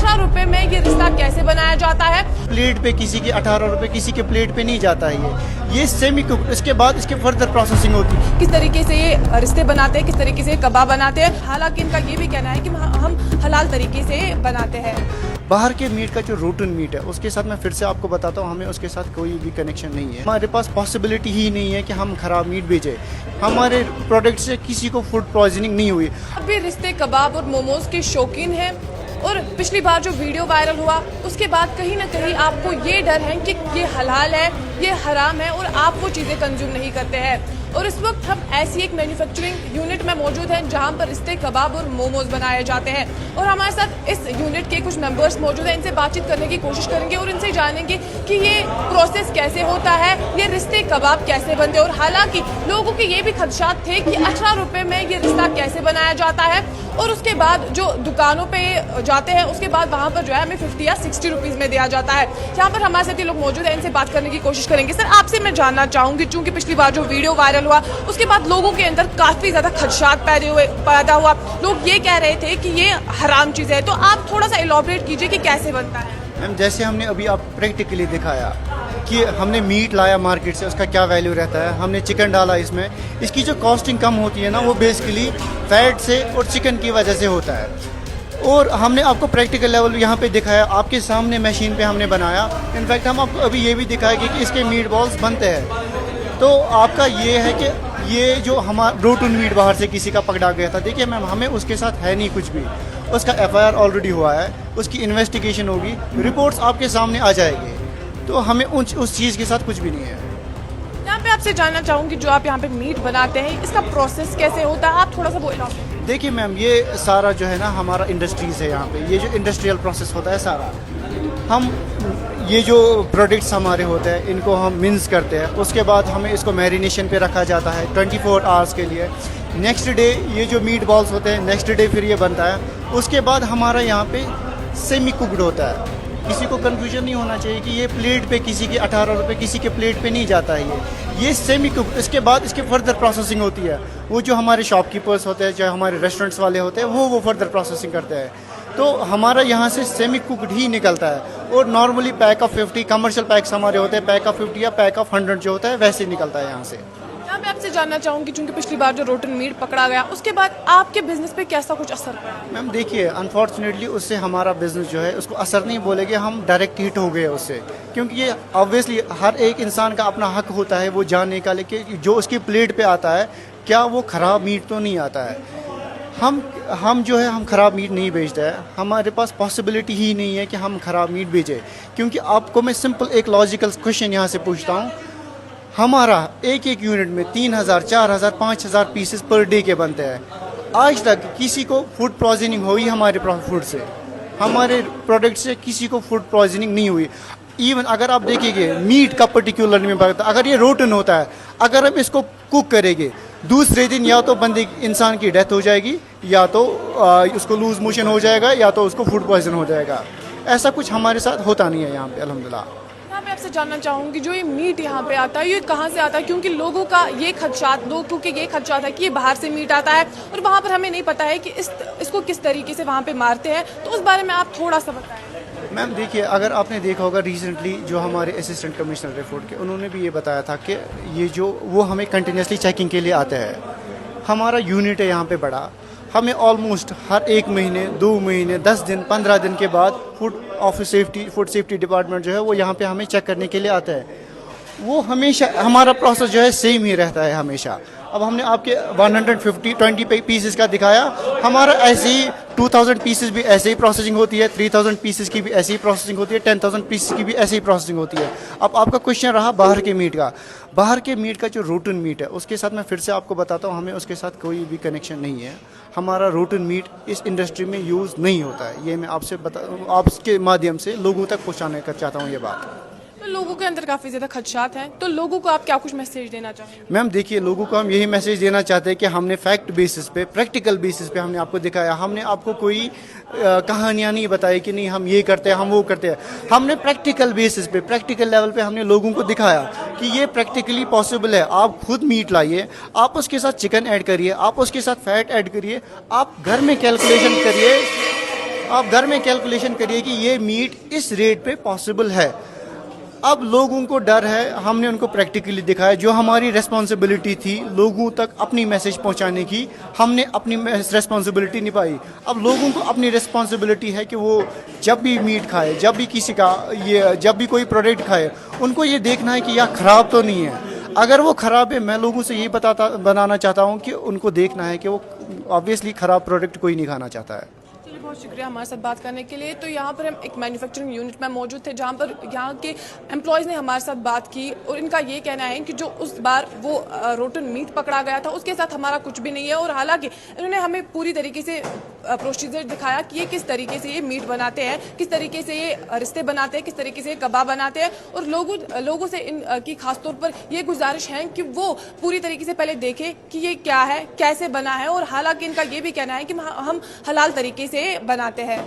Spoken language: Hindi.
₹18 में ये रिश्ता कैसे बनाया जाता है। प्लेट पे किसी के 18 रुपए, किसी के प्लेट पे नहीं जाता है ये सेमी कुक। इसके बाद इसके फर्दर प्रोसेसिंग होती है। किस तरीके से ये रिश्ते बनाते हैं, किस तरीके से कबाब बनाते हैं। हालांकि इनका ये भी कहना है कि हम हलाल तरीके से बनाते हैं। बाहर के मीट का जो रोटन मीट है उसके साथ मैं फिर से आपको बताता हूँ, हमें उसके साथ कोई भी कनेक्शन नहीं है। हमारे पास पॉसिबिलिटी ही नहीं है कि हम खराब मीट बेचें। हमारे प्रोडक्ट से किसी को फूड पॉइजनिंग नहीं हुई। अब भी रिश्ते कबाब और मोमोज के शौकीन हैं और पिछली बार जो वीडियो वायरल हुआ उसके बाद कहीं ना कहीं आपको ये डर है कि ये हलाल है, ये हराम है और आप वो चीज़ें कंज्यूम नहीं करते हैं। और इस वक्त हम ऐसी एक मैन्युफैक्चरिंग यूनिट में मौजूद हैं जहां पर रिश्ते कबाब और मोमोज बनाए जाते हैं और हमारे साथ इस यूनिट के कुछ मेंबर्स मौजूद हैं। इनसे बातचीत करने की कोशिश करेंगे और इनसे जानेंगे कि ये प्रोसेस कैसे होता है, ये रिश्ते कबाब कैसे बनते हैं। और हालांकि लोगों के ये भी खदशात थे कि ₹18 में ये रिश्ता कैसे बनाया जाता है और उसके बाद जो दुकानों पे जाते हैं उसके बाद वहाँ पर जो है हमें 50 या 60 रुपीज़ में दिया जाता है। यहाँ पर हमारे साथ ये लोग मौजूद हैं, इनसे बात करने की कोशिश करेंगे। सर, आपसे मैं जानना चाहूँगी, चूँकि पिछली बार जो वीडियो वायरल हुआ उसके बाद लोगों के अंदर काफ़ी ज़्यादा खदशात पैदा हुआ। लोग ये कह रहे थे कि ये हराम चीज़ है, तो आप थोड़ा सा इलॉबरेट कीजिए कि कैसे बनता है। मैम, जैसे हमने अभी आप प्रैक्टिकली दिखाया कि हमने मीट लाया मार्केट से, उसका क्या वैल्यू रहता है, हमने चिकन डाला इसमें, इसकी जो कॉस्टिंग कम होती है ना वो बेसिकली फैट से और चिकन की वजह से होता है। और हमने आपको प्रैक्टिकल लेवल यहाँ पे दिखाया, आपके सामने मशीन पे हमने बनाया। इनफैक्ट हम आपको अभी ये भी दिखाएंगे कि इसके मीट बॉल्स बनते हैं। तो आपका ये है कि ये जो हमारा रोटन मीट बाहर से किसी का पकड़ा गया था, देखिए मैम, हमें उसके साथ है नहीं कुछ भी। उसका FIR ऑलरेडी हुआ है, उसकी इन्वेस्टिगेशन होगी, रिपोर्ट्स आपके सामने आ जाएगी। तो हमें उस चीज़ के साथ कुछ भी नहीं है। यहाँ पे आपसे जानना चाहूँगी, जो आप यहाँ पे मीट बनाते हैं इसका प्रोसेस कैसे होता है, आप थोड़ा सा बोलो। देखिए मैम, ये सारा जो है ना हमारा इंडस्ट्रीज़ है यहाँ पे, ये जो इंडस्ट्रियल प्रोसेस होता है सारा, हम ये जो प्रोडक्ट्स हमारे होते हैं इनको हम मिन्स करते हैं, उसके बाद हमें इसको मैरिनेशन पे रखा जाता है 24 आवर्स के लिए। नेक्स्ट डे ये जो मीट बॉल्स होते हैं नेक्स्ट डे फिर ये बनता है। उसके बाद हमारा यहाँ पे सेमी कुकड होता है। किसी को कन्फ्यूजन नहीं होना चाहिए कि ये प्लेट पे किसी के 18 रुपए, किसी के प्लेट पे नहीं जाता है ये सेमी कुकड। इसके बाद इसके फर्दर प्रोसेसिंग होती है। वो जो हमारे शॉपकीपर्स होते हैं, जो हमारे रेस्टोरेंट्स वाले होते हैं, वो फर्दर प्रोसेसिंग करते हैं। तो हमारा यहाँ से सेमी कुकड ही निकलता है। और normally pack of 50 commercial PACS हमारे होते हैं, पैक ऑफ 50 या पैक ऑफ 100 जो होता है वैसे निकलता है यहाँ से। यहाँ पे आपसे जानना चाहूँगी, चूँकि पिछली बार जो रोटन मीट पकड़ा गया उसके बाद आपके बिजनेस पे कैसा कुछ असर पड़ा? मैम देखिए, अनफॉर्चुनेटली उससे हमारा बिजनेस जो है उसको असर नहीं बोलेंगे, हम डायरेक्ट हिट हो गए उससे। क्योंकि ये ऑब्वियसली हर एक इंसान का अपना हक होता है वो जानने का, लेकिन जो उसकी प्लेट पे आता है क्या वो ख़राब मीट तो नहीं आता है। हम जो है हम ख़राब मीट नहीं बेचते हैं। हमारे पास पॉसिबिलिटी ही नहीं है कि हम ख़राब मीट बेचें। क्योंकि आपको मैं सिंपल एक लॉजिकल क्वेश्चन यहाँ से पूछता हूँ, हमारा एक यूनिट में 3000, 4000, 5000 पीसेस पर डे के बनते हैं। आज तक किसी को फूड पॉइजनिंग हुई हमारे फूड से, हमारे प्रोडक्ट से किसी को फूड पॉइजनिंग नहीं हुई। इवन अगर आप देखेंगे मीट का पर्टिकुलर में बात, अगर ये रोटन होता है, अगर हम इसको कुक करेंगे दूसरे दिन या तो बंदे इंसान की डेथ हो जाएगी, या तो उसको लूज मोशन हो जाएगा, या तो उसको फूड पॉइजन हो जाएगा। ऐसा कुछ हमारे साथ होता नहीं है यहाँ पे अल्हम्दुलिल्लाह। यहाँ पे आपसे जानना चाहूँगी, जो ये मीट यहाँ पे आता है ये कहाँ से आता है? क्योंकि लोगों का ये खदशात है कि ये बाहर से मीट आता है और वहाँ पर हमें नहीं पता है कि इसको किस तरीके से वहाँ पे मारते हैं। तो उस बारे में आप थोड़ा सा बताएं। मैम देखिए, अगर आपने देखा होगा रिसेंटली जो हमारे असिस्टेंट कमिश्नर रिपोर्ट के, उन्होंने भी ये बताया था कि ये जो वो हमें कंटिन्यूसली चेकिंग के लिए आते हैं। हमारा यूनिट है यहाँ पे बड़ा, हमें ऑलमोस्ट हर 1 महीने, 2 महीने, 10 दिन, 15 दिन के बाद फूड सेफ्टी डिपार्टमेंट जो है वो यहाँ पे हमें चेक करने के लिए आता है। वो हमेशा हमारा प्रोसेस जो है सेम ही रहता है हमेशा। अब हमने आपके 120 पीसेस का दिखाया, हमारा ऐसे ही 2000 पीसेस भी ऐसे ही प्रोसेसिंग होती है, 3000 पीसेस की भी ऐसे ही प्रोसेसिंग होती है, 10,000 पीसेस की भी ऐसे ही प्रोसेसिंग होती है। अब आपका क्वेश्चन रहा बाहर के मीट का। बाहर के मीट का जो रोटन मीट है उसके साथ मैं फिर से आपको बताता हूँ, हमें उसके साथ कोई भी कनेक्शन नहीं है। हमारा रोटन मीट इस इंडस्ट्री में यूज़ नहीं होता है। ये मैं आपके माध्यम से लोगों तक पहुँचाने का चाहता हूँ ये बात। तो लोगों के अंदर काफ़ी ज़्यादा खदशात हैं, तो लोगों को आप क्या कुछ मैसेज देना चाहेंगे? मैम देखिए, लोगों को हम यही मैसेज देना चाहते हैं कि हमने फैक्ट बेसिस पे, प्रैक्टिकल बेसिस पे हमने आपको दिखाया। हमने आपको कोई कहानियाँ नहीं बताई कि नहीं हम ये करते हैं, हम वो करते हैं। हमने प्रैक्टिकल बेसिस पे, प्रैक्टिकल लेवल पे हमने लोगों को दिखाया कि ये प्रैक्टिकली पॉसिबल है। आप खुद मीट लाइए, आप उसके साथ चिकन ऐड करिए, आप उसके साथ फैट ऐड करिए, आप घर में कैलकुलेशन करिए। आप घर में कैलकुलेशन करिए कि ये मीट इस रेट पे पॉसिबल है। अब लोगों को डर है, हमने उनको प्रैक्टिकली दिखाया, जो हमारी रिस्पॉन्सिबिलिटी थी लोगों तक अपनी मैसेज पहुंचाने की, हमने अपनी रिस्पॉन्सिबिलिटी निभाई। अब लोगों को अपनी रिस्पॉन्सिबिलिटी है कि वो जब भी मीट खाए, जब भी किसी का ये जब भी कोई प्रोडक्ट खाए, उनको ये देखना है कि यह ख़राब तो नहीं है। अगर वो ख़राब है, मैं लोगों से यही बनाना चाहता हूँ कि उनको देखना है कि वो ऑब्वियसली ख़राब प्रोडक्ट कोई नहीं खाना चाहता है। चलिए, बहुत शुक्रिया हमारे साथ बात करने के लिए। तो यहाँ पर हम एक मैन्युफैक्चरिंग यूनिट में मौजूद थे, जहाँ पर यहाँ के एम्प्लॉयज़ ने हमारे साथ बात की और इनका ये कहना है कि जो उस बार वो रोटन मीट पकड़ा गया था, उसके साथ हमारा कुछ भी नहीं है। और हालांकि इन्होंने हमें पूरी तरीके से प्रोसीजर दिखाया कि ये किस तरीके से ये मीट बनाते हैं, किस तरीके से ये रिश्ते बनाते हैं, किस तरीके से ये कबाब बनाते हैं। और लोगों से इनकी खासतौर पर ये गुजारिश है कि वो पूरी तरीके से पहले देखें कि ये क्या है, कैसे बना है। और हालांकि इनका ये भी कहना है कि हम हलाल तरीके से बनाते हैं।